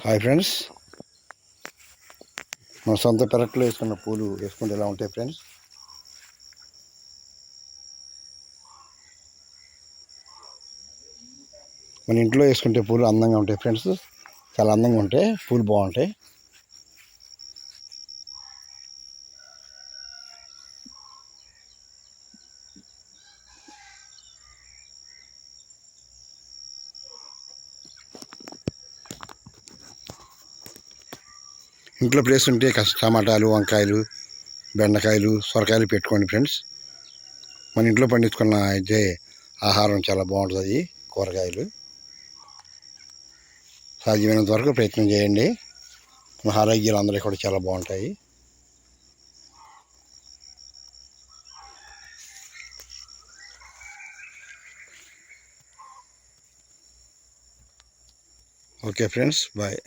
Hi friends, మన సొంత పెరట్లో వేసుకున్న పూలు వేసుకుంటే ఎలా ఉంటాయి ఫ్రెండ్స్? మన ఇంట్లో వేసుకుంటే పూలు అందంగా ఉంటాయి ఫ్రెండ్స్. చాలా అందంగా ఉంటాయి, పూలు బాగుంటాయి. ఇంట్లో ప్లేస్ ఉంటే టమాటాలు, వంకాయలు, బెండకాయలు, సొరకాయలు పెట్టుకోండి ఫ్రెండ్స్. మన ఇంట్లో పండించుకున్న అయితే ఆహారం చాలా బాగుంటుంది. కూరగాయలు సాధ్యమైనంత వరకు ప్రయత్నం చేయండి. మన ఆరోగ్యాలు అందరికీ కూడా చాలా బాగుంటాయి. Okay friends, bye.